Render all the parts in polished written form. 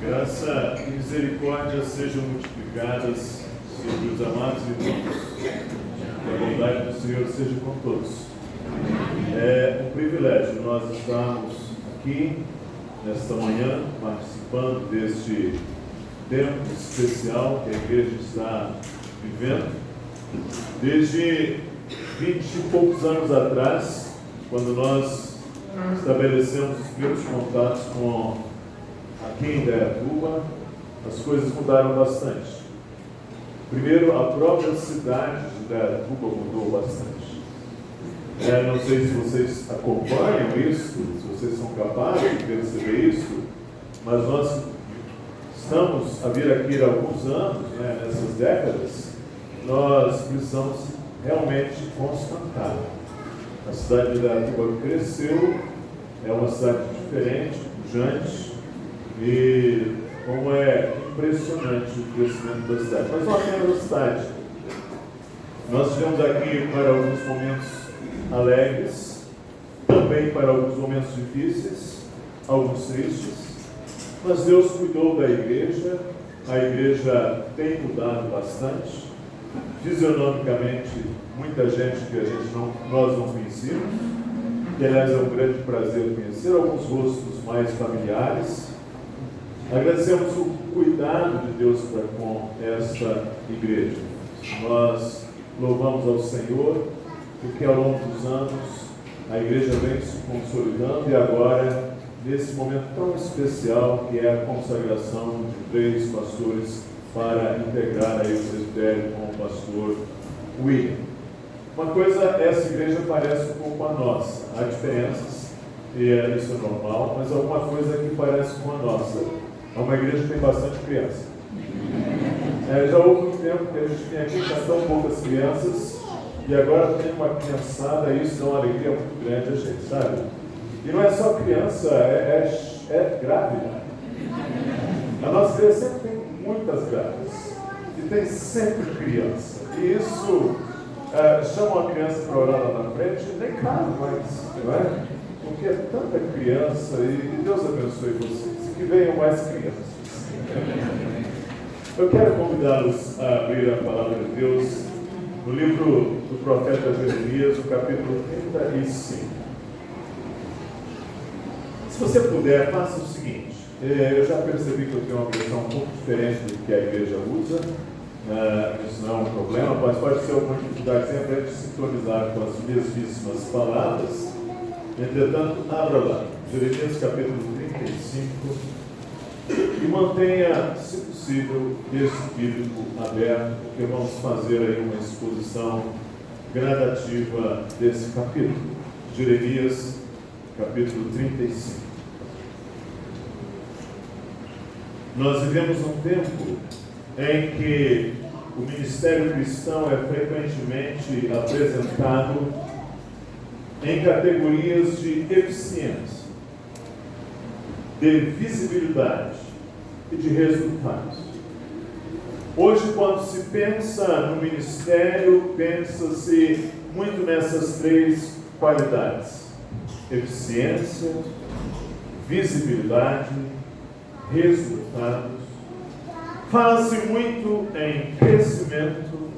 Graça e misericórdia sejam multiplicadas sobre os amados irmãos. Que a bondade do Senhor seja com todos. É um privilégio nós estarmos aqui nesta manhã participando deste tempo especial que a igreja está vivendo. Desde 20 e poucos anos atrás, quando nós estabelecemos os primeiros contatos com aqui em Indaiatuba, as coisas mudaram bastante. Primeiro, a própria cidade de Indaiatuba mudou bastante. Não sei se vocês acompanham isso, se vocês são capazes de perceber isso, mas nós estamos a vir aqui há alguns anos, nessas décadas, nós precisamos realmente constatar. A cidade de Indaiatuba cresceu, é uma cidade diferente, pujante, e como é impressionante o crescimento da cidade. Mas não apenas a cidade. Nós estivemos aqui para alguns momentos alegres, também para alguns momentos difíceis, alguns tristes, mas Deus cuidou da igreja, a igreja tem mudado bastante, fisionomicamente, muita gente que nós não conhecíamos, que aliás é um grande prazer conhecer, alguns rostos mais familiares. Agradecemos o cuidado de Deus para com esta igreja. Nós louvamos ao Senhor, porque ao longo dos anos a igreja vem se consolidando e agora, nesse momento tão especial que é a consagração de 3 pastores para integrar aí o presbitério com o pastor William. Uma coisa, essa igreja parece um pouco com a nossa. Há diferenças, e isso é normal, mas alguma coisa que parece com a nossa. É uma igreja que tem bastante criança. Já houve um tempo que a gente tinha aqui com tão poucas crianças, e agora tem uma criançada, e isso dá uma alegria muito grande a gente, sabe? E não é só criança, é grávida. A nossa igreja sempre tem muitas grávidas, e tem sempre criança. E isso chama uma criança para orar lá na frente, nem cabe mais, não é? Porque é tanta criança, e Deus abençoe vocês. Que venham mais crianças. Eu quero convidá-los a abrir a palavra de Deus no livro do profeta Jeremias, no capítulo 35. Se você puder, faça o seguinte. Eu já percebi que eu tenho uma versão um pouco diferente do que a igreja usa. Isso não é um problema, mas pode ser uma dificuldade sempre a gente sintonizar com as mesmíssimas palavras. Entretanto, abra lá. Jeremias capítulo 35 e mantenha, se possível, esse bíblico aberto, porque vamos fazer aí uma exposição gradativa desse capítulo. Jeremias capítulo 35. Nós vivemos um tempo em que o ministério cristão é frequentemente apresentado em categorias de eficiência, de visibilidade e de resultados. Hoje, quando se pensa no ministério, pensa-se muito nessas 3 qualidades: eficiência, visibilidade, resultados. Fala-se muito em crescimento,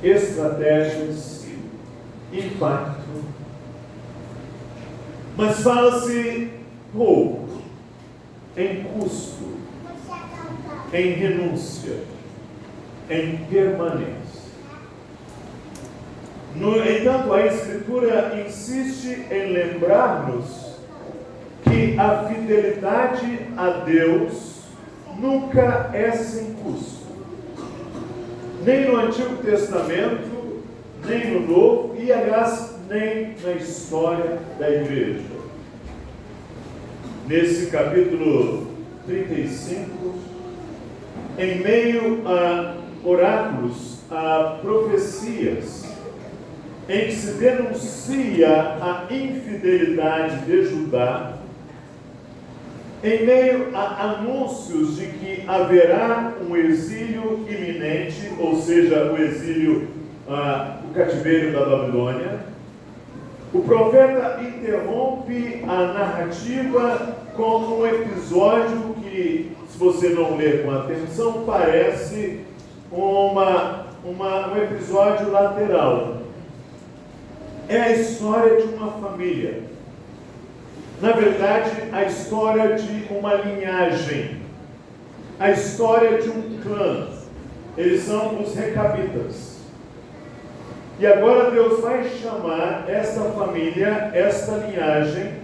estratégias, impacto, mas fala-se pouco em custo, em renúncia, em permanência. No entanto, a Escritura insiste em lembrar-nos que a fidelidade a Deus nunca é sem custo. Nem no Antigo Testamento, nem no Novo, e aliás, nem na história da igreja. Nesse capítulo 35, em meio a oráculos, a profecias, em que se denuncia a infidelidade de Judá, em meio a anúncios de que haverá um exílio iminente, ou seja, o exílio, o cativeiro da Babilônia, o profeta interrompe a narrativa com um episódio que que, se você não ler com atenção, parece um episódio lateral. É a história de uma família. Na verdade, a história de uma linhagem. A história de um clã. Eles são os recabitas. E agora Deus vai chamar esta família, esta linhagem,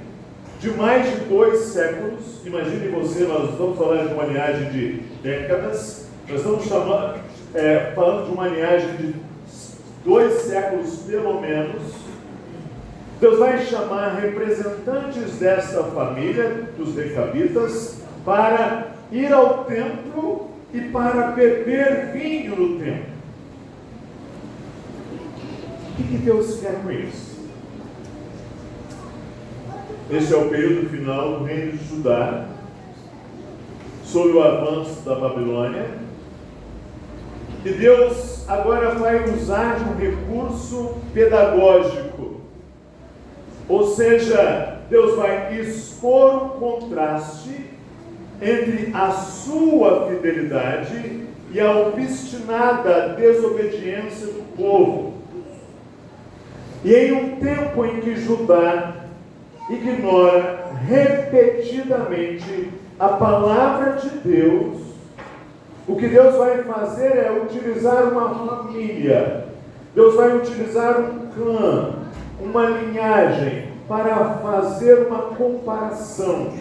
de mais de 2 séculos. Imagine você, nós estamos falando de uma linhagem de décadas. Nós estamos falando de uma linhagem de 2 séculos pelo menos. Deus vai chamar representantes desta família, dos recabitas, para ir ao templo e para beber vinho no templo. O que Deus quer com isso? Este é o período final do reino de Judá, sob o avanço da Babilônia. E Deus agora vai usar de um recurso pedagógico. Ou seja, Deus vai expor um contraste entre a sua fidelidade e a obstinada desobediência do povo. E em um tempo em que Judá ignora repetidamente a palavra de Deus, o que Deus vai fazer é utilizar uma família. Deus vai utilizar um clã, uma linhagem, para fazer uma comparação.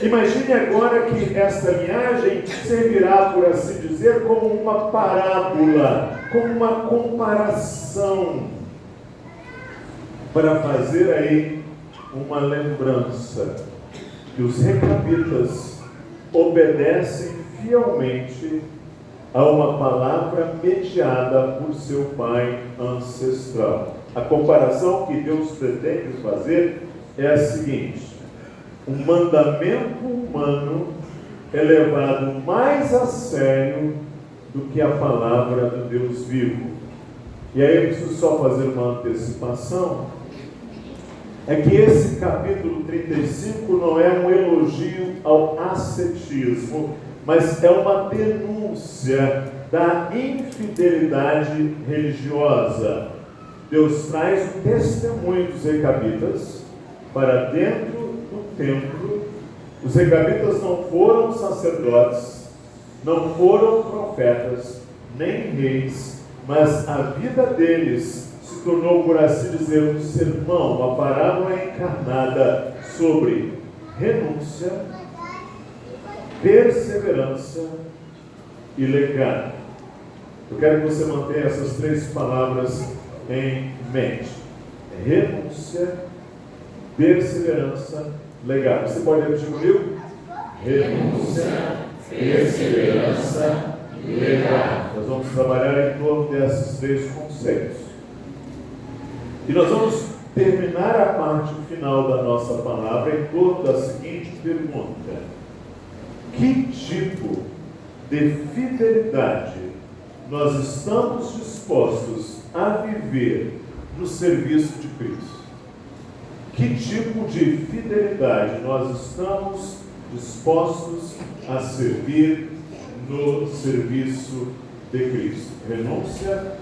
Imagine agora que esta linhagem servirá, por assim dizer, como uma parábola, como uma comparação, para fazer aí uma lembrança que os recabitas obedecem fielmente a uma palavra mediada por seu pai ancestral. A comparação que Deus pretende fazer é a seguinte: um mandamento humano é levado mais a sério do que a palavra do Deus vivo. E aí eu preciso só fazer uma antecipação. É que esse capítulo 35 não é um elogio ao ascetismo, mas é uma denúncia da infidelidade religiosa. Deus traz o testemunho dos recabitas para dentro do templo. Os recabitas não foram sacerdotes, não foram profetas, nem reis, mas a vida deles se tornou, por assim dizer, um sermão, uma parábola encarnada sobre renúncia, perseverança e legado. Eu quero que você mantenha essas 3 palavras em mente: renúncia, perseverança, legado. Você pode repetir comigo? Renúncia, perseverança e legado. Nós vamos trabalhar em torno desses 3 conceitos. E nós vamos terminar a parte final da nossa palavra em torno da seguinte pergunta: que tipo de fidelidade nós estamos dispostos a viver no serviço de Cristo? Que tipo de fidelidade nós estamos dispostos a servir no serviço de Cristo? Renúncia,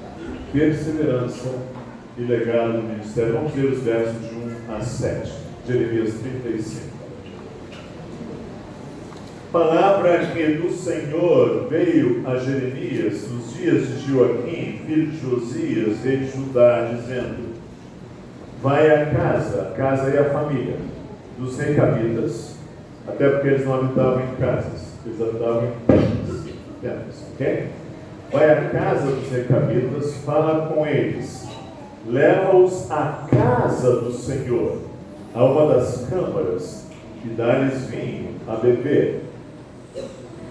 perseverança e legado do ministério. Vamos ler os versos de 1 a 7, Jeremias 35. Palavra que do Senhor veio a Jeremias nos dias de Joaquim, filho de Josias, rei de Judá, dizendo: vai à casa e a família dos recabitas, até porque eles não habitavam em casas, eles habitavam em tendas, ok? Vai à casa dos recabitas, fala com eles, leva-os à casa do Senhor, a uma das câmaras, e dá-lhes vinho a beber.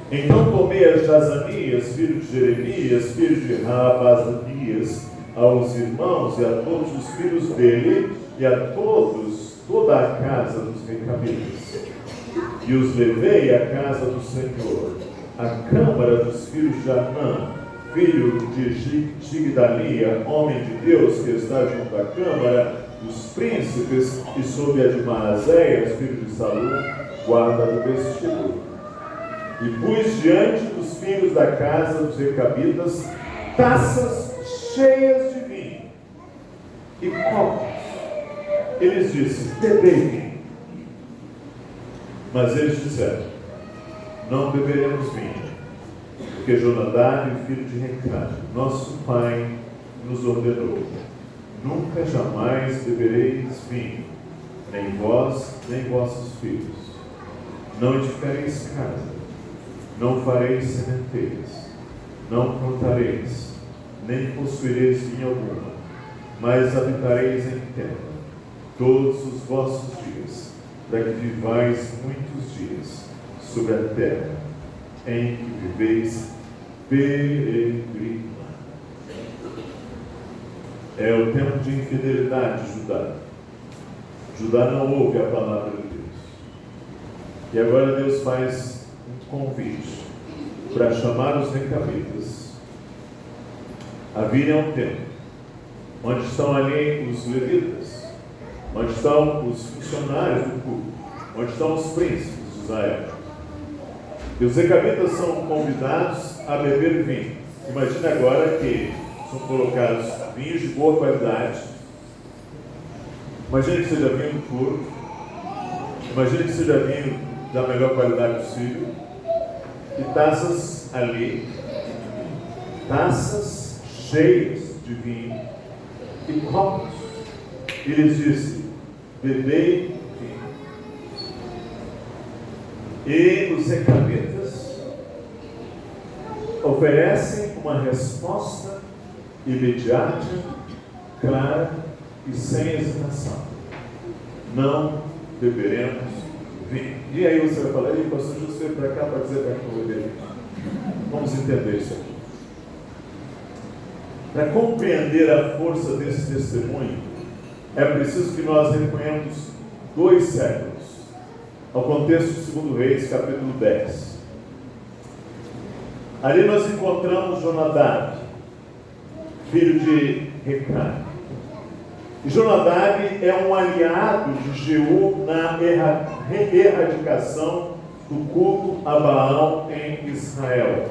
Então Tomei Jazanias, filho de Jeremias, filho de Rabazanias, aos irmãos e a todos os filhos dele, e a toda a casa dos recabitas. E os levei à casa do Senhor, à câmara dos filhos de Anã, filho de Gigdalia, homem de Deus, que está junto à câmara dos príncipes, e sob a de Maazéias, filho de Salum, guarda do vestíbulo. E pus diante dos filhos da casa dos recabitas taças cheias de vinho e copos. Eles disseram: bebei vinho. Mas eles disseram: não beberemos vinho, porque Jonadab, filho de Recabe, nosso pai, nos ordenou: nunca jamais bebereis vinho, nem vós, nem vossos filhos. Não edificareis casa, não fareis sementeiras, não plantareis, nem possuireis vinha alguma, mas habitareis em tenda todos os vossos dias, para que vivais muitos dias sobre a terra em que viveis peregrinando. É o tempo de infidelidade de Judá. Judá não ouve a palavra de Deus. E agora Deus faz um convite para chamar os recabitas a virem ao templo, onde estão ali os levitas, onde estão os funcionários do culto, onde estão os príncipes de Israel. E os recabitas são convidados a beber vinho. Imagina agora que são colocados vinhos de boa qualidade. Imagina que seja vinho puro. Imagina que seja vinho da melhor qualidade possível. E taças ali, taças cheias de vinho e copos. E eles dizem: bebei vinho. E os recabitas oferecem uma resposta imediata, clara e sem hesitação: não beberemos vinho. E aí você vai falar: e pastor José veio para cá para dizer para que eu beber vinho? Vamos entender isso aqui. Para compreender a força desse testemunho, é preciso que nós reconhemos 2 séculos ao contexto de 2 Reis, capítulo 10. Ali nós encontramos Jonadab, filho de Recabe. E Jonadab é um aliado de Jeú na erradicação do culto a Baal em Israel.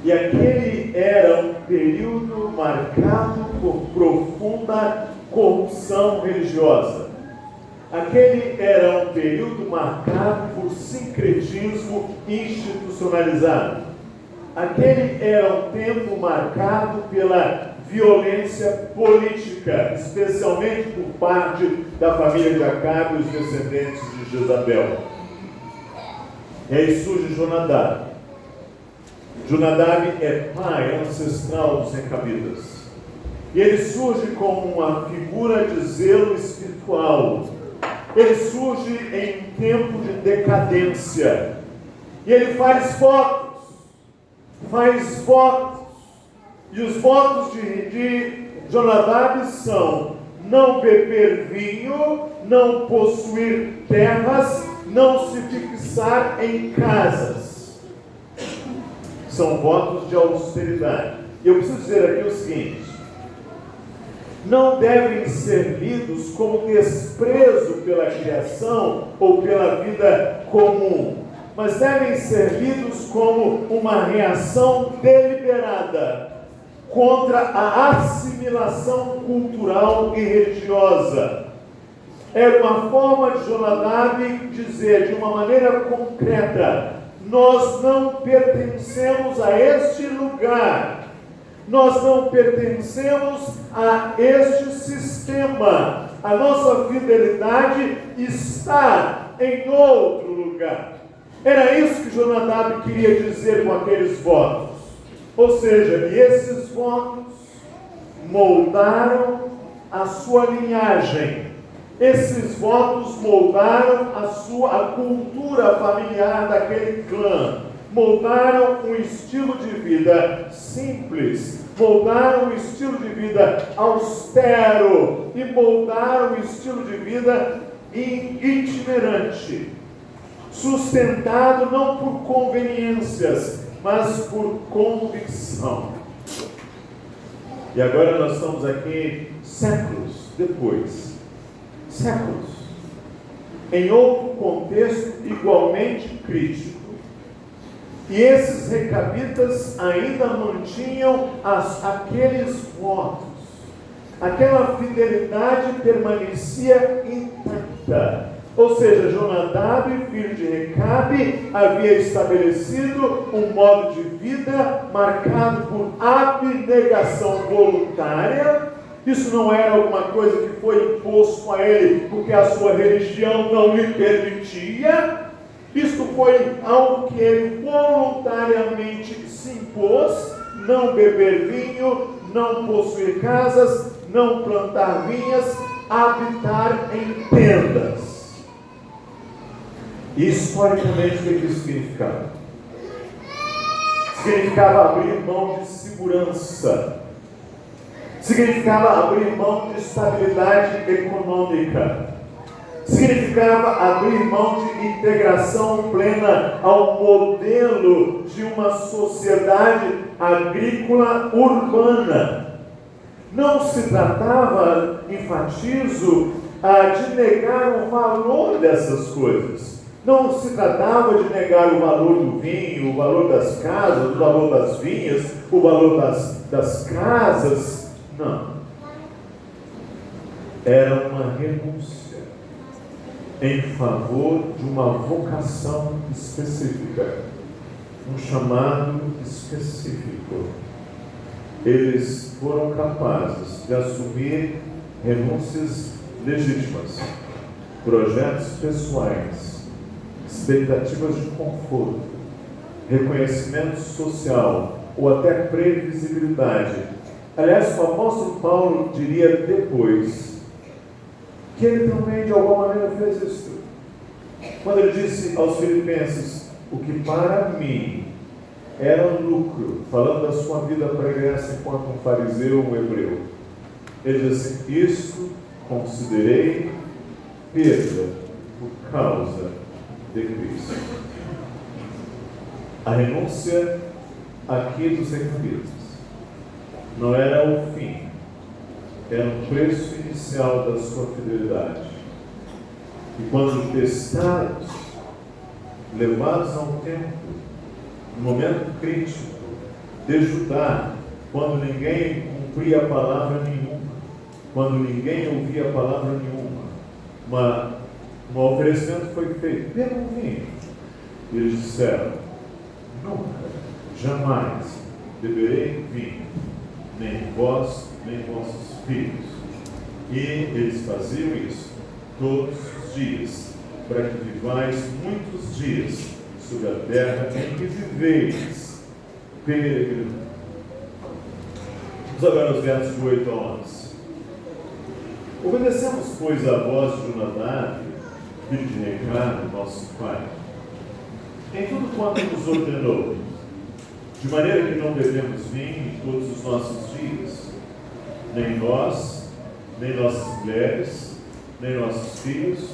E aquele era um período marcado por profunda corrupção religiosa. Aquele era um período marcado por sincretismo institucionalizado. Aquele era um tempo marcado pela violência política, especialmente por parte da família de Acabe e os descendentes de Jezabel. E aí surge Jonadab. Jonadab é pai ancestral dos recabitas. E ele surge como uma figura de zelo espiritual. Ele surge em tempo de decadência. E ele faz votos. E os votos de Jonadab são: não beber vinho, não possuir terras, não se fixar em casas. São votos de austeridade. E eu preciso dizer aqui o seguinte: não devem ser lidos como desprezo pela criação ou pela vida comum, mas devem ser lidos como uma reação deliberada contra a assimilação cultural e religiosa. Era uma forma de Jonadab dizer de uma maneira concreta: nós não pertencemos a este lugar, nós não pertencemos a este sistema, a nossa fidelidade está em outro lugar. Era isso que Jonadab queria dizer com aqueles votos. Ou seja, e esses votos moldaram a sua linhagem. Esses votos moldaram a cultura familiar daquele clã. Moldaram um estilo de vida simples. Moldaram um estilo de vida austero. E moldaram um estilo de vida itinerante. Sustentado não por conveniências, mas por convicção. E agora nós estamos aqui séculos depois. Séculos. Em outro contexto igualmente crítico. E esses recabitas ainda mantinham aqueles votos. Aquela fidelidade permanecia intacta. Ou seja, Jonadab, filho de Recabe, havia estabelecido um modo de vida marcado por abnegação voluntária. Isso não era alguma coisa que foi imposto a ele porque a sua religião não lhe permitia. Isto foi algo que ele voluntariamente se impôs: não beber vinho, não possuir casas, não plantar vinhas, habitar em tendas. E historicamente o que isso significava? Significava abrir mão de segurança, significava abrir mão de estabilidade econômica, significava abrir mão de integração plena ao modelo de uma sociedade agrícola urbana. Não se tratava, enfatizo, de negar o valor dessas coisas. Não se tratava de negar o valor do vinho, o valor das casas, o valor das vinhas, o valor das casas. Não. Era uma renúncia em favor de uma vocação específica, um chamado específico. Eles foram capazes de assumir renúncias legítimas, projetos pessoais, expectativas de conforto, reconhecimento social ou até previsibilidade. Aliás, o apóstolo Paulo diria depois que ele também de alguma maneira fez isso. Quando ele disse aos filipenses: o que para mim era lucro, falando da sua vida pregressa enquanto um fariseu ou um hebreu, ele diz assim: isso considerei perda por causa de Cristo. A renúncia aqui dos recabitas não era o fim, era um preço inicial da sua fidelidade. E quando testados, levados a um tempo, no momento crítico de Judá, quando ninguém cumpria palavra nenhuma, quando ninguém ouvia palavra nenhuma, um oferecimento foi feito: bebam vinho. E eles disseram: nunca, jamais beberei vinho, nem vós, nem vossos filhos. E eles faziam isso todos os dias, para que vivais muitos dias sobre a terra em que viveis peregrinando. Vamos agora aos versos 8 a 11. Obedecemos, pois, a voz de Jonadab, filho de Recabe, nosso pai, em tudo quanto nos ordenou, de maneira que não bebemos vinho todos os nossos dias, nem nós, nem nossas mulheres, nem nossos filhos,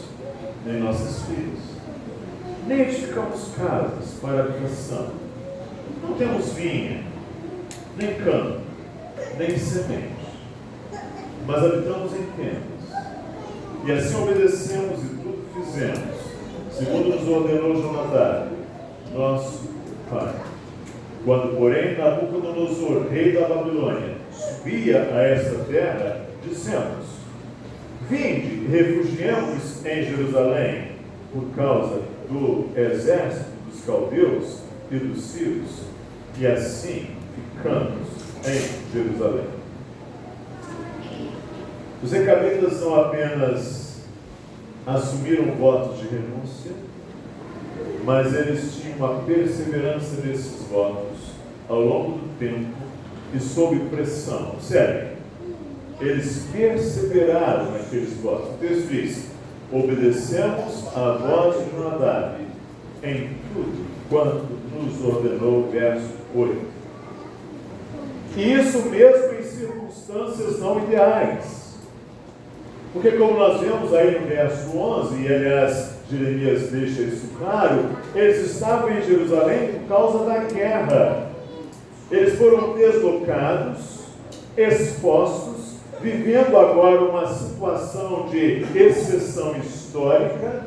nem nossas filhas, nem edificamos casas para habitação, não temos vinha, nem campo, nem semente, mas habitamos em tendas, e assim obedecemos e tudo fizemos, segundo nos ordenou Jonadab, nosso pai. Quando, porém, Nabucodonosor, rei da Babilônia, subia a esta terra, dissemos: vinde, refugiemos em Jerusalém, por causa do exército dos caldeus e dos sírios, e assim ficamos em Jerusalém. Os recabitas não apenas assumiram votos de renúncia, mas eles tinham uma perseverança nesses votos ao longo do tempo e sob pressão. Observe, eles perseveraram naqueles votos. O texto diz: obedecemos a voz de Jonadab em tudo quanto nos ordenou, verso 8. E isso mesmo em circunstâncias não ideais. Porque, como nós vemos aí no verso 11, e aliás Jeremias deixa isso claro, eles estavam em Jerusalém por causa da guerra. Eles foram deslocados, expostos, vivendo agora uma situação de exceção histórica,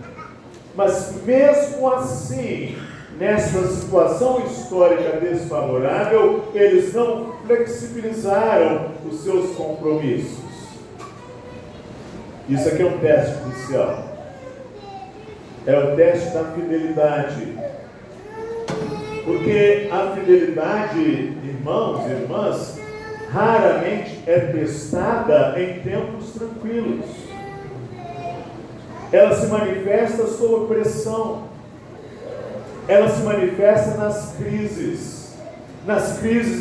Mas mesmo assim, nessa situação histórica desfavorável, eles não flexibilizaram os seus compromissos. Isso aqui é um teste crucial. É o teste da fidelidade. Porque a fidelidade, irmãos e irmãs, raramente é testada em tempos tranquilos. Ela se manifesta sob pressão. Ela se manifesta nas crises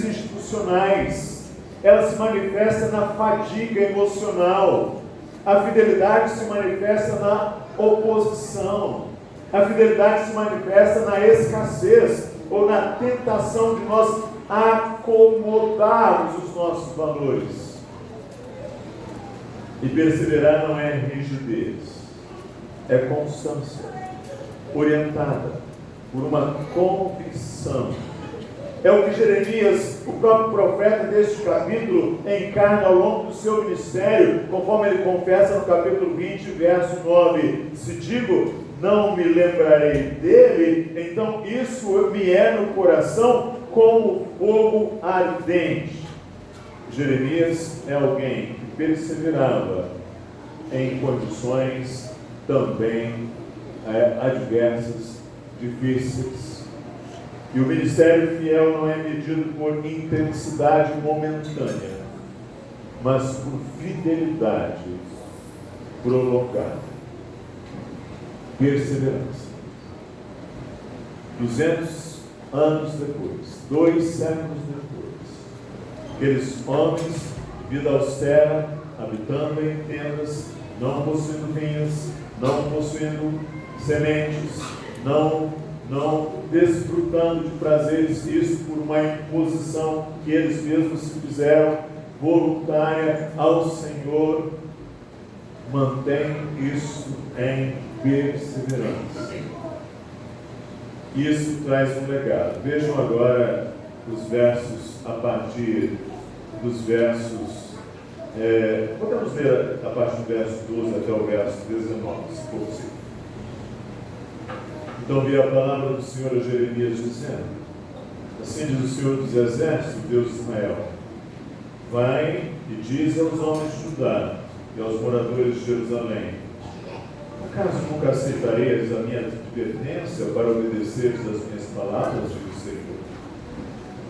institucionais. Ela se manifesta na fadiga emocional. A fidelidade se manifesta na oposição. A fidelidade se manifesta na escassez ou na tentação de nós acomodarmos os nossos valores. E perseverar não é rigidez, é constância, orientada por uma convicção. É o que Jeremias, o próprio profeta deste capítulo, encarna ao longo do seu ministério, conforme ele confessa no capítulo 20, verso 9. Se digo, não me lembrarei dele, então isso me é no coração como fogo ardente. Jeremias é alguém que perseverava em condições também adversas, difíceis. E o ministério fiel não é medido por intensidade momentânea, mas por fidelidade prolongada. Perseverança. 200 anos depois, 2 séculos depois, aqueles homens de vida austera, habitando em tendas, não possuindo vinhas, não possuindo sementes, não desfrutando de prazeres, isso por uma imposição que eles mesmos se fizeram, voluntária ao Senhor, mantém isso em perseverança. Isso traz um legado. Vejam agora os versos a partir dos versos. Podemos ler a partir do verso 12 até o verso 19, se for possível. Então veio a palavra do Senhor a Jeremias dizendo: assim diz o Senhor dos Exércitos, Deus de Israel: vai e diz aos homens de Judá e aos moradores de Jerusalém: acaso nunca aceitareis a minha advertência para obedeceres às minhas palavras, diz o Senhor?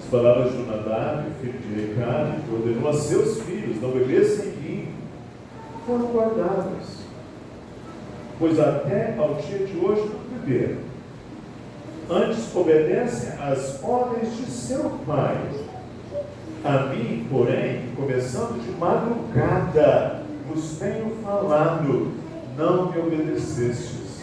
As palavras de Jonadab, filho de Recabe, que ordenou a seus filhos: não bebessem vinho, foram guardadas, pois até ao dia de hoje não beberam. Antes obedecem às ordens de seu pai. A mim, porém, começando de madrugada, vos tenho falado, não me obedecestes.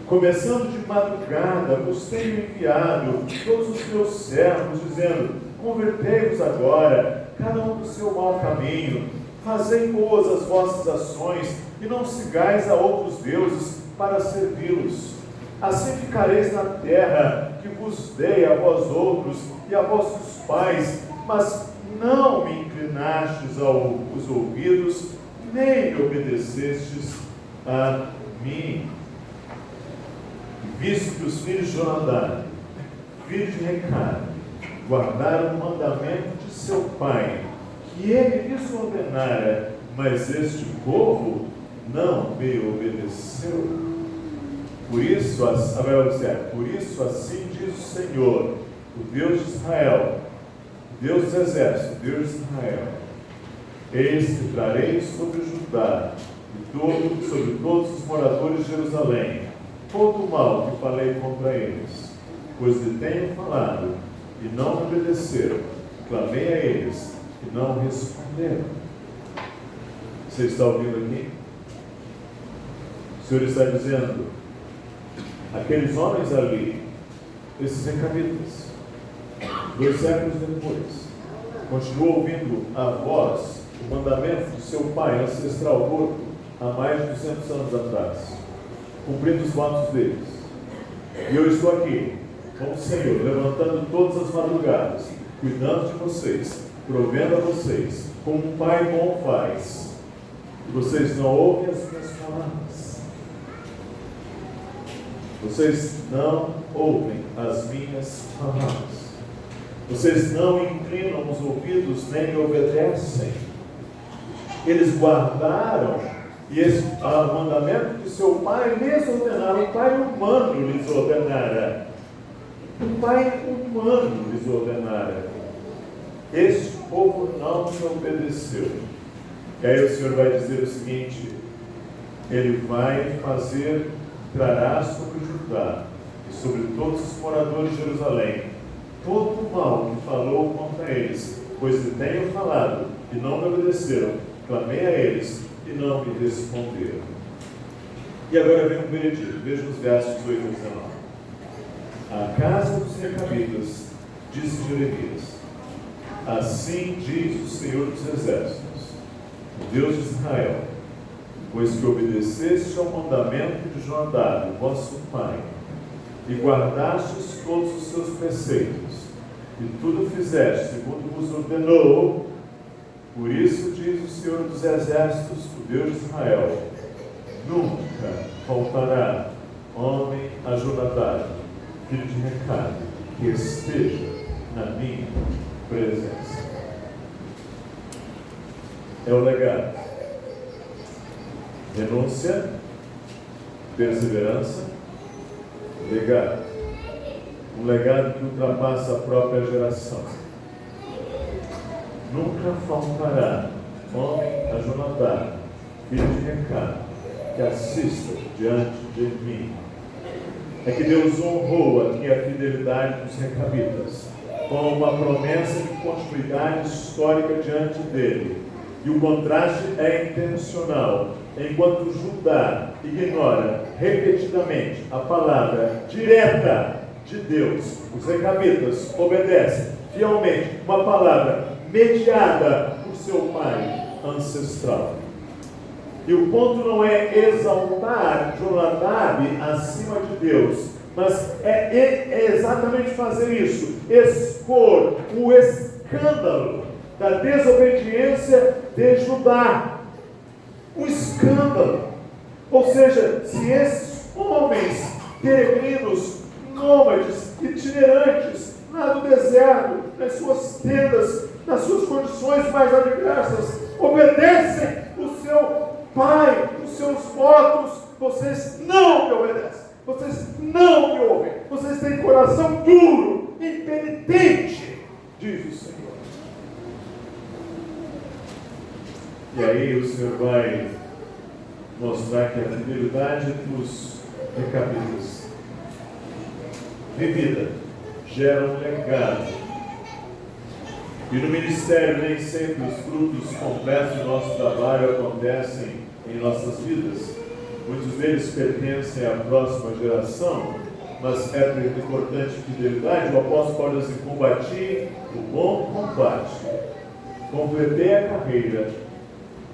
Começando de madrugada, vos tenho enviado todos os meus servos, dizendo: convertei-vos agora, cada um do seu mau caminho, fazei boas as vossas ações, e não sigais a outros deuses para servi-los. Assim ficareis na terra que vos dei a vós outros e a vossos pais, mas não me inclinastes os ouvidos, nem me obedecestes a mim. Visto que os filhos de Jonadab, filho de Recabe, guardaram o mandamento de seu pai, que ele lhes ordenara, mas este povo não me obedeceu. Por isso assim diz o Senhor, o Deus de Israel, Deus dos Exércitos, Deus de Israel: eis que trarei sobre Judá e sobre todos os moradores de Jerusalém todo o mal que falei contra eles, pois lhe tenho falado e não me obedeceram, clamei a eles e não responderam. Você está ouvindo aqui? O Senhor está dizendo: aqueles homens ali, esses recabitas, 2 séculos depois, continuam ouvindo a voz, o mandamento do seu pai ancestral morto há mais de 200 anos atrás, cumprindo os votos deles. E eu estou aqui, como Senhor, levantando todas as madrugadas, cuidando de vocês, provendo a vocês, como um pai bom faz. E vocês não ouvem as minhas palavras. Vocês não ouvem as minhas palavras. Vocês não inclinam os ouvidos nem me obedecem. Eles guardaram, e esse mandamento que seu pai lhes ordenara, o pai humano lhes ordenara. O pai humano lhes ordenara. Este povo não me obedeceu. E aí o Senhor vai dizer o seguinte: Ele vai trará sobre Judá e sobre todos os moradores de Jerusalém todo o mal que falou contra eles, pois lhe tenho falado e não me obedeceram. Clamei a eles e não me responderam. E agora vem um veredito. Veja os versos 8 a 19. A casa dos recabitas, disse Jeremias, assim diz o Senhor dos Exércitos, o Deus de Israel, pois que obedeceste ao mandamento de Jonadab, vosso pai, e guardastes todos os seus preceitos, e tudo fizeste segundo vos ordenou, por isso diz o Senhor dos Exércitos, o Deus de Israel, nunca faltará homem a Jonadab, filho de Recabe, que esteja na minha presença. É o legado. Renúncia, perseverança, legado. Um legado que ultrapassa a própria geração. Nunca faltará homem a Jonadab, filho de Recabe, que assista diante de mim. É que Deus honrou aqui a fidelidade dos recabitas, com uma promessa de continuidade histórica diante dele. E o contraste é intencional. Enquanto Judá ignora repetidamente a palavra direta de Deus, os recabitas obedecem fielmente uma palavra mediada por seu pai ancestral. E o ponto não é exaltar Jonadab acima de Deus, mas é exatamente fazer isso, expor o escândalo da desobediência de Judá. Um escândalo. Ou seja, se esses homens peregrinos, nômades, itinerantes, lá no deserto, nas suas tendas, nas suas condições mais adversas, obedecem o seu pai, os seus votos, vocês não me obedecem, vocês não me ouvem, vocês têm coração duro, impenitente, diz o Senhor. E aí o Senhor vai mostrar que a fidelidade dos recabitas vivida gera um legado. E no ministério nem sempre os frutos completos do nosso trabalho acontecem em nossas vidas. Muitos deles pertencem à próxima geração, mas é importante fidelidade. O apóstolo Paulo diz assim: combati o bom combate, completei a carreira,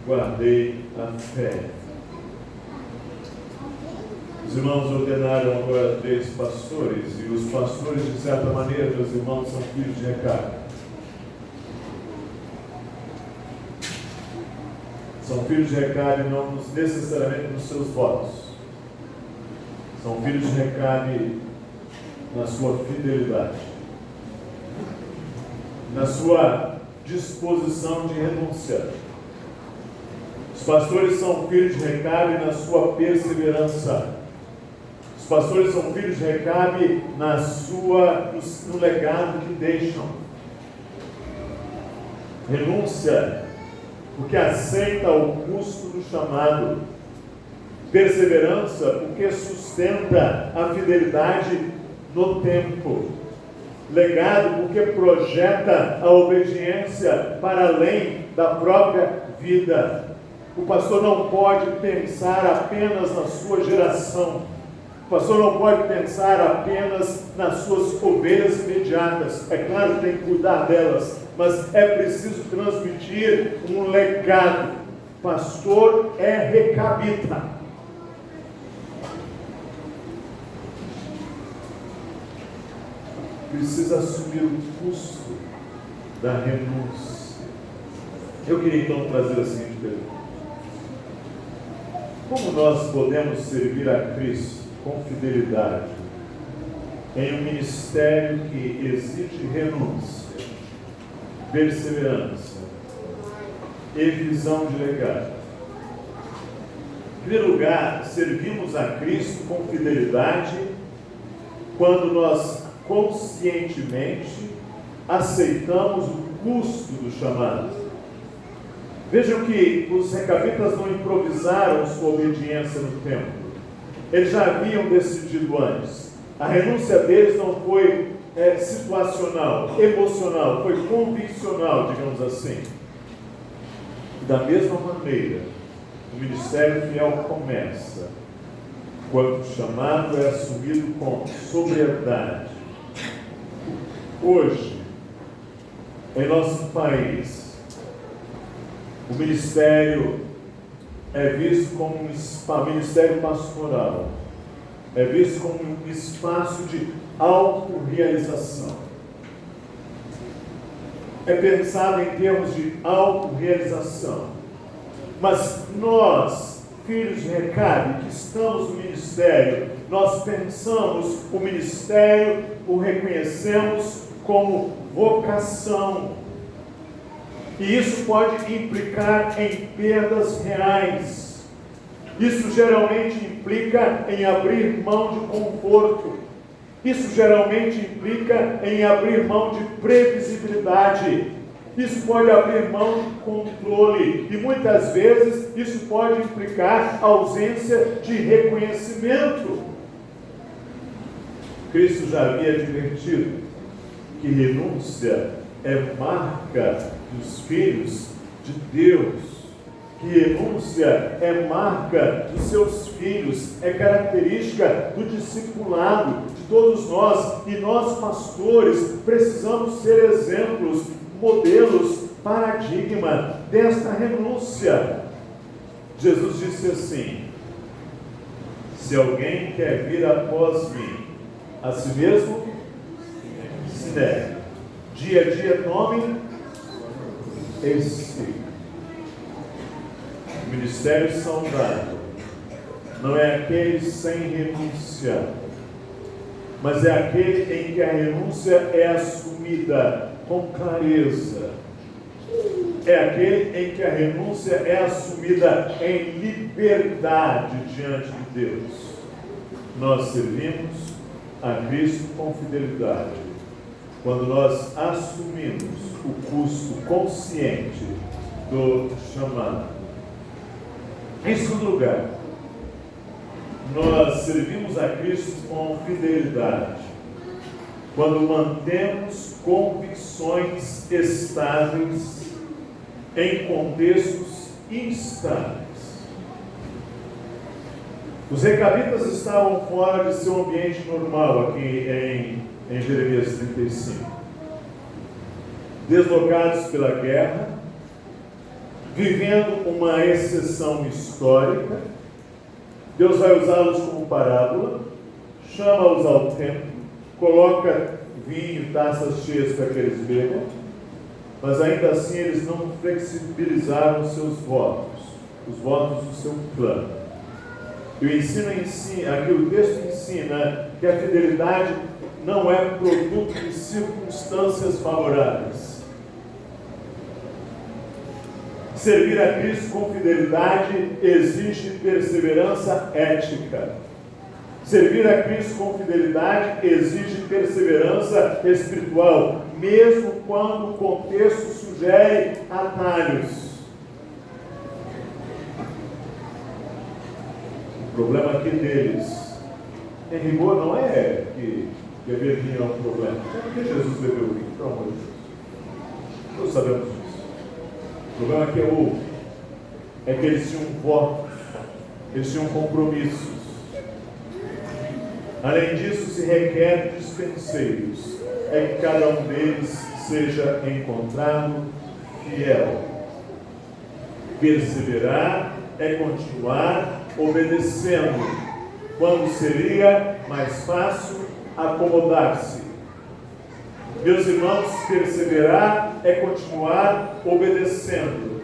guardei a fé. Os irmãos ordenaram agora 3 pastores, e os pastores, de certa maneira, meus irmãos, são filhos de Recabe. São filhos de Recabe não necessariamente nos seus votos. São filhos de Recabe na sua fidelidade, na sua disposição de renunciar. Os pastores são filhos de Recabe na sua perseverança. Os pastores são filhos de Recabe no legado que deixam. Renúncia, porque aceita o custo do chamado. Perseverança, porque sustenta a fidelidade no tempo. Legado, porque projeta a obediência para além da própria vida. O pastor não pode pensar apenas na sua geração. O pastor não pode pensar apenas nas suas ovelhas imediatas. É claro que tem que cuidar delas, mas é preciso transmitir um legado. Pastor é recabita. Precisa assumir o custo da renúncia. Eu queria então trazer a seguinte pergunta: como nós podemos servir a Cristo com fidelidade em um ministério que exige renúncia, perseverança e visão de legado. Em primeiro lugar, servimos a Cristo com fidelidade quando nós conscientemente aceitamos o custo do chamado. Vejam que os recabitas não improvisaram sua obediência no templo. Eles já haviam decidido antes. A renúncia deles não foi situacional, emocional, foi conviccional, digamos assim. Da mesma maneira, o ministério fiel começa quando o chamado é assumido com sobriedade. Hoje, em nosso país, o ministério é visto como um ministério pastoral, é visto como um espaço de autorrealização. É pensado em termos de autorrealização. Mas nós, filhos de Recabe, que estamos no ministério, nós pensamos o ministério, o reconhecemos como vocação. E isso pode implicar em perdas reais. Isso geralmente implica em abrir mão de conforto. Isso geralmente implica em abrir mão de previsibilidade. Isso pode abrir mão de controle. E muitas vezes isso pode implicar ausência de reconhecimento. Cristo já havia advertido que renúncia é marca dos filhos de Deus. Que renúncia é marca dos seus filhos, é característica do discipulado de todos nós. E nós, pastores, precisamos ser exemplos, modelos, paradigma desta renúncia. Jesus disse assim: se alguém quer vir após mim, a si mesmo se negue, dia a dia tome esse. O ministério saudável não é aquele sem renúncia, mas é aquele em que a renúncia é assumida com clareza. É aquele em que a renúncia é assumida em liberdade diante de Deus. Nós servimos a Cristo com fidelidade quando nós assumimos o custo consciente do chamado. Em segundo lugar, nós servimos a Cristo com fidelidade quando mantemos convicções estáveis em contextos instáveis. Os recabitas estavam fora de seu ambiente normal aqui em Jeremias 35. Deslocados pela guerra, vivendo uma exceção histórica. Deus vai usá-los como parábola, chama-os ao templo, coloca vinho, taças cheias para que eles bebam, mas ainda assim eles não flexibilizaram seus votos, os votos do seu plano. E aqui o texto ensina que a fidelidade não é produto de circunstâncias favoráveis. Servir a Cristo com fidelidade exige perseverança ética. Servir a Cristo com fidelidade exige perseverança espiritual, mesmo quando o contexto sugere atalhos. O problema aqui deles, em rigor, não é que beber vinho é um problema. Não é porque Jesus bebeu vinho, pelo amor de Deus. Nós sabemos disso. O problema aqui é outro. É que eles tinham votos, eles tinham compromissos. Além disso, se requer dispenseiros. É que cada um deles seja encontrado fiel. Perseverar é continuar obedecendo, quando seria mais fácil acomodar-se. Meus irmãos, perseverar é continuar obedecendo,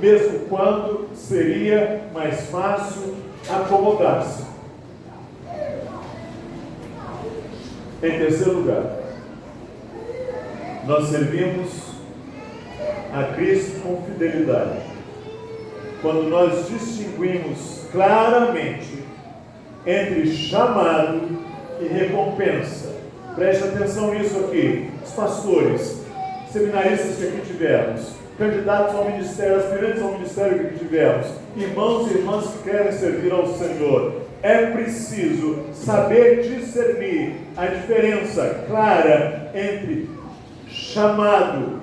mesmo quando seria mais fácil acomodar-se. Em terceiro lugar, nós servimos a Cristo com fidelidade quando nós distinguimos claramente entre chamado e recompensa. Preste atenção nisso aqui. Os pastores, seminaristas que aqui tivemos, candidatos ao ministério, aspirantes ao ministério que aqui tivemos, irmãos e irmãs que querem servir ao Senhor, é preciso saber discernir a diferença clara entre chamado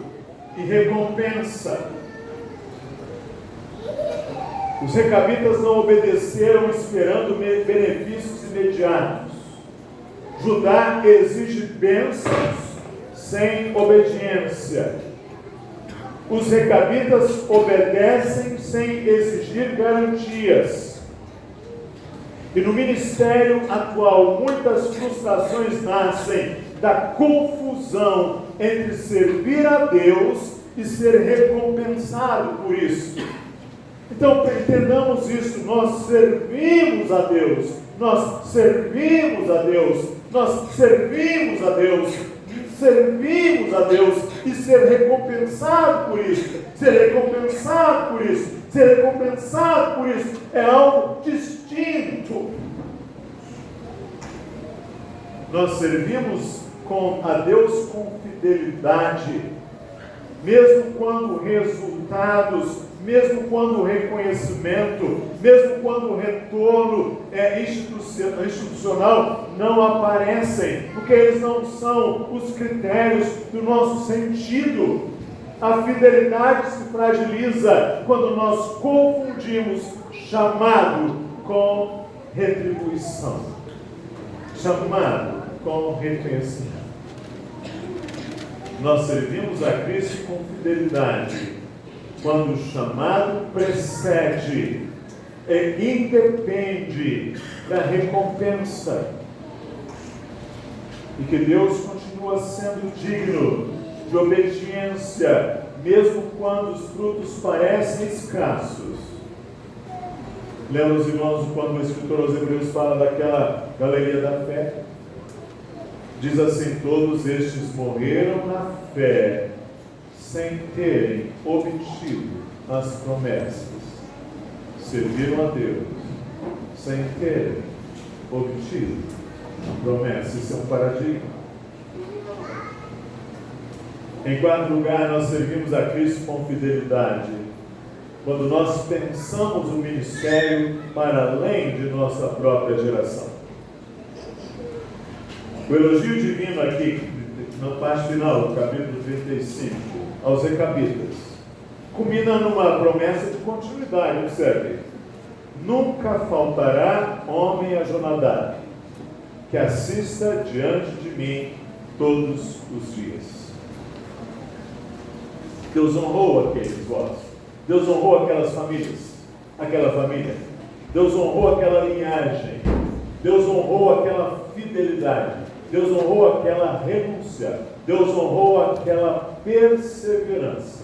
e recompensa. Os recabitas não obedeceram esperando benefícios imediatos. Judá exige bênçãos sem obediência. Os recabitas obedecem sem exigir garantias. E no ministério atual, muitas frustrações nascem da confusão entre servir a Deus e ser recompensado por isso. Então, entendamos isso, nós servimos a Deus, nós servimos a Deus, nós servimos a Deus, servimos a Deus e ser recompensado por isso, ser recompensado por isso, ser recompensado por isso, é algo distinto. Nós servimos a Deus com fidelidade, mesmo quando resultados, mesmo quando o reconhecimento, mesmo quando o retorno institucional não aparecem, porque eles não são os critérios do nosso sentido. A fidelidade se fragiliza quando nós confundimos chamado com retribuição, chamado com reconhecimento. Nós servimos a Cristo com fidelidade quando o chamado precede e independe da recompensa, e que Deus continua sendo digno de obediência, mesmo quando os frutos parecem escassos. Lembra, os irmãos, quando o escritor aos Hebreus fala daquela galeria da fé? Diz assim: todos estes morreram na fé, sem terem obtido as promessas. Serviram a Deus, sem terem obtido a promessa. Isso é um paradigma. Em quarto lugar, nós servimos a Cristo com fidelidade quando nós pensamos o ministério para além de nossa própria geração. O elogio divino aqui, na parte final do capítulo 35, aos recabitas, culmina numa promessa de continuidade. Observe: nunca faltará homem a Jonadab, que assista diante de mim todos os dias. Deus honrou aqueles votos, Deus honrou aquelas famílias, aquela família, Deus honrou aquela linhagem, Deus honrou aquela fidelidade, Deus honrou aquela renúncia, Deus honrou aquela perseverança.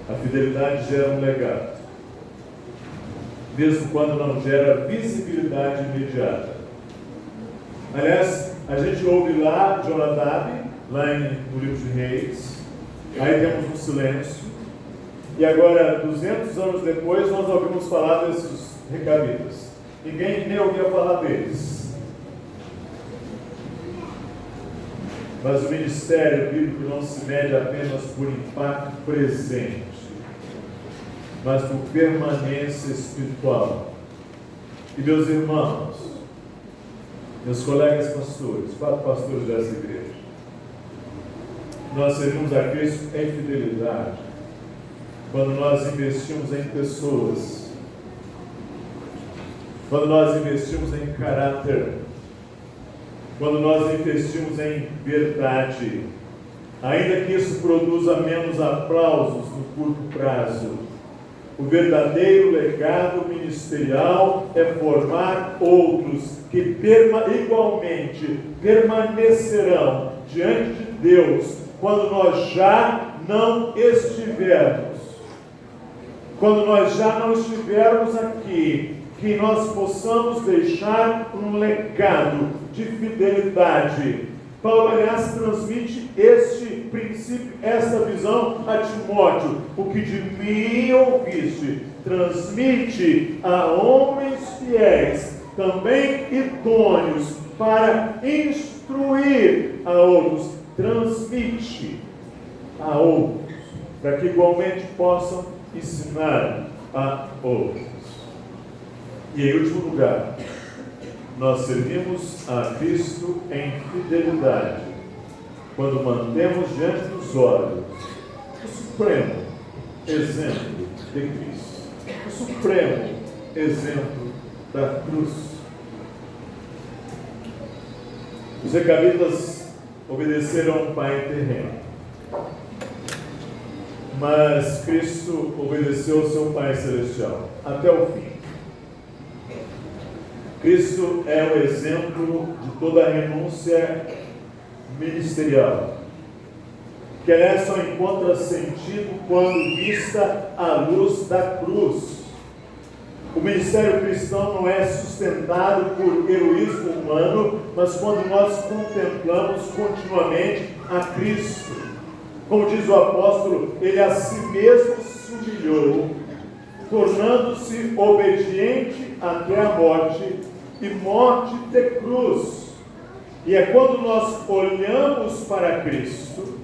A fidelidade gera um legado, mesmo quando não gera visibilidade imediata. Aliás, a gente ouve lá Jonadab, no livro de Reis, aí temos um silêncio, e agora, 200 anos depois, nós ouvimos falar desses recabitas. Ninguém nem ouvia falar deles. Mas o ministério bíblico não se mede apenas por impacto presente, mas por permanência espiritual. E meus irmãos, meus colegas pastores, 4 pastores dessa igreja, nós servimos a Cristo em fidelidade quando nós investimos em pessoas, quando nós investimos em caráter, quando nós investimos em verdade, ainda que isso produza menos aplausos no curto prazo. O verdadeiro legado ministerial é formar outros que igualmente permanecerão diante de Deus quando nós já não estivermos. Quando nós já não estivermos aqui, que nós possamos deixar um legado de fidelidade. Paulo, aliás, transmite este princípio, esta visão a Timóteo. O que de mim ouviste, transmite a homens fiéis, também idôneos, para instruir a outros. Transmite a outros, para que igualmente possam ensinar a outros. E em último lugar, nós servimos a Cristo em fidelidade, quando mantemos diante dos olhos o supremo exemplo de Cristo, o supremo exemplo da cruz. Os recabitas obedeceram a um pai terreno, mas Cristo obedeceu ao seu Pai celestial até o fim. Cristo é o exemplo de toda a renúncia ministerial, que aliás só encontra sentido quando vista à luz da cruz. O ministério cristão não é sustentado por heroísmo humano, mas quando nós contemplamos continuamente a Cristo. Como diz o apóstolo, ele a si mesmo se humilhou, tornando-se obediente até a morte, e morte de cruz. E é quando nós olhamos para Cristo,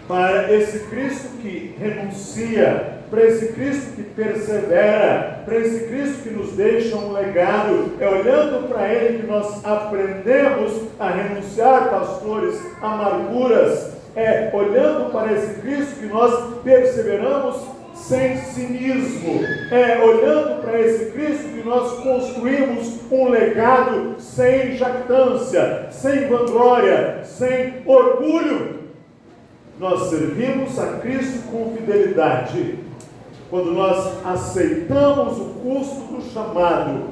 para esse Cristo que renuncia, para esse Cristo que persevera, para esse Cristo que nos deixa um legado, é olhando para Ele que nós aprendemos a renunciar, pastores, amarguras, é olhando para esse Cristo que nós perseveramos sem cinismo, é olhando para esse Cristo que nós construímos um legado sem jactância, sem vanglória, sem orgulho. Nós servimos a Cristo com fidelidade, quando nós aceitamos o custo do chamado,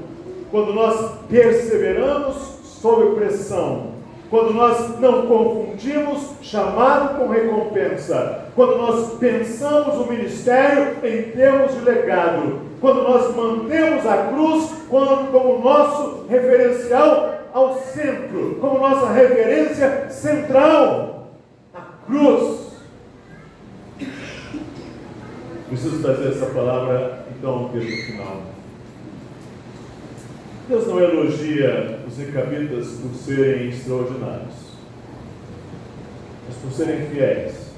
quando nós perseveramos sob pressão, quando nós não confundimos chamado com recompensa, quando nós pensamos o ministério em termos de legado, quando nós mantemos a cruz como nosso referencial ao centro, como nossa referência central, a cruz. Preciso trazer essa palavra então ao texto final. Deus não elogia os recabitas por serem extraordinários, mas por serem fiéis.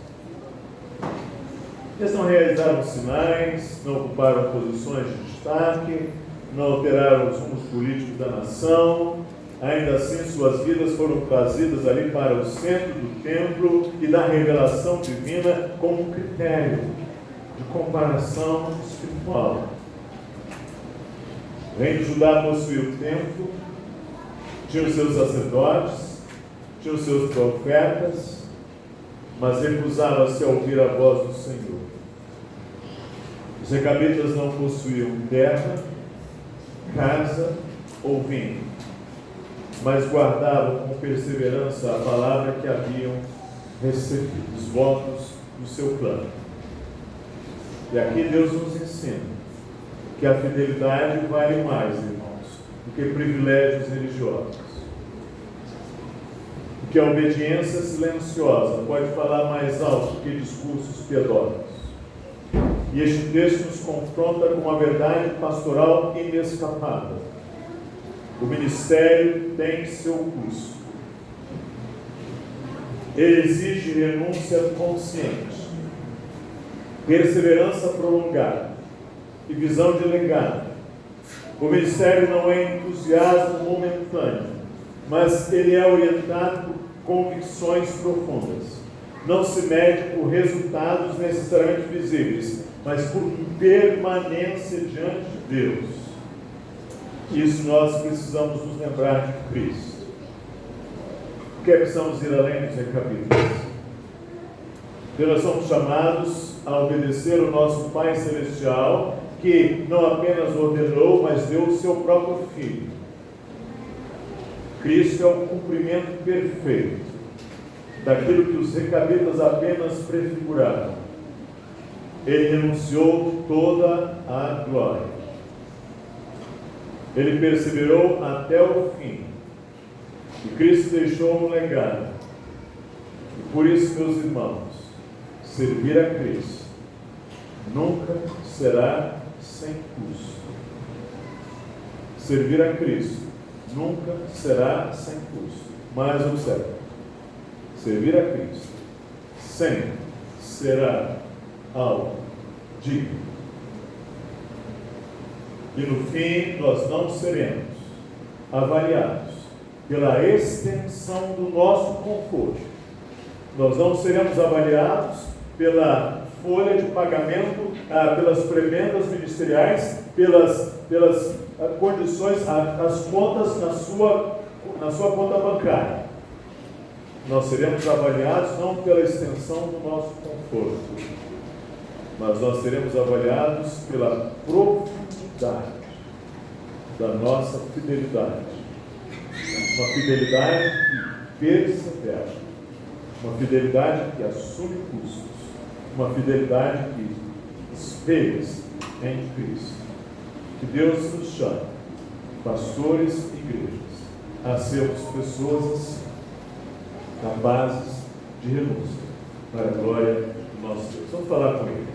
Eles não realizaram sinais, não ocuparam posições de destaque, não alteraram os rumos políticos da nação. Ainda assim, suas vidas foram trazidas ali para o centro do templo e da revelação divina como um critério de comparação espiritual. O reino de Judá possuía o templo, tinha os seus sacerdotes, tinha os seus profetas, mas recusava-se a ouvir a voz do Senhor. Os recabitas não possuíam terra, casa ou vinho, mas guardavam com perseverança a palavra que haviam recebido, os votos do seu plano. E aqui Deus nos ensina que a fidelidade vale mais, irmãos, do que privilégios religiosos. Porque a obediência silenciosa pode falar mais alto do que discursos piedosos. E este texto nos confronta com uma verdade pastoral inescapável. O ministério tem seu custo. Ele exige renúncia consciente, perseverança prolongada e visão de legado. O ministério não é entusiasmo momentâneo, mas ele é orientado por convicções profundas. Não se mede por resultados necessariamente visíveis, mas por permanência diante de Deus. Isso nós precisamos nos lembrar de Cristo. Porque precisamos ir além dos recabitas. Porque nós somos chamados a obedecer o nosso Pai Celestial, que não apenas ordenou, mas deu o seu próprio Filho. Cristo é o cumprimento perfeito daquilo que os recabitas apenas prefiguraram. Ele renunciou toda a glória. Ele perseverou até o fim. E Cristo deixou um legado. E por isso, meus irmãos, servir a Cristo nunca será sem custo. Servir a Cristo nunca será sem custo. Mas observe, servir a Cristo sempre será algo digno. E no fim nós não seremos avaliados pela extensão do nosso conforto. Nós não seremos avaliados pela folha de pagamento, pelas prebendas ministeriais, pelas condições, as contas na sua conta bancária. Nós seremos avaliados não pela extensão do nosso conforto, mas nós seremos avaliados pela profundidade da nossa fidelidade. Uma fidelidade que persevera, uma fidelidade que assume custos, uma fidelidade que espelha-se em Cristo. Que Deus nos chame, pastores e igrejas, a sermos pessoas capazes de renúncia para a glória do nosso Deus. Vamos falar com Ele.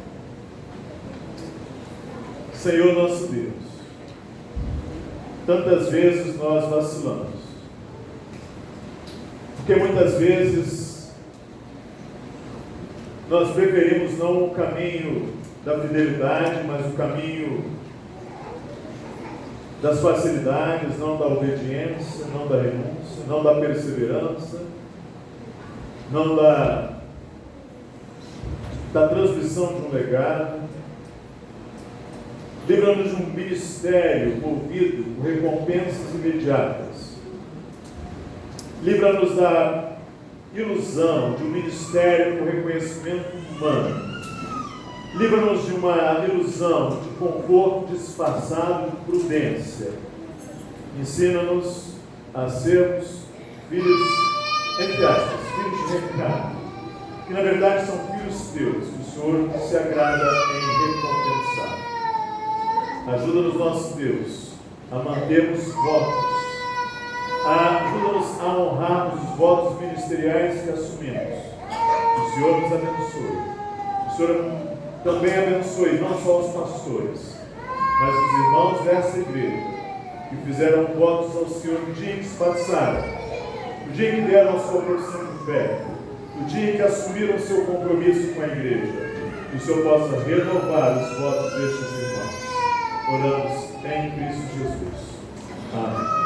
Senhor nosso Deus, tantas vezes nós vacilamos, porque muitas vezes nós preferimos não o caminho da fidelidade, mas o caminho das facilidades, não da obediência, não da renúncia, não da perseverança, não da transmissão de um legado. Livra-nos de um ministério movido por recompensas imediatas. Livra-nos da ilusão de um ministério com reconhecimento humano. Livra-nos de uma ilusão de conforto disfarçado de prudência. Ensina-nos a sermos filhos, entre aspas, filhos de recado, que na verdade são filhos teus, que o Senhor se agrada em recompensar. Ajuda-nos, nosso Deus, a mantermos votos. Ajuda-nos a honrarmos os votos ministeriais que assumimos. O Senhor nos abençoe. O Senhor também abençoe não só os pastores, mas os irmãos dessa igreja que fizeram votos ao Senhor no dia em que se batizaram, no dia em que deram a sua profissão de fé, no dia em que assumiram o seu compromisso com a igreja. Que o Senhor possa renovar os votos destes irmãos. Oramos em Cristo Jesus. Amém.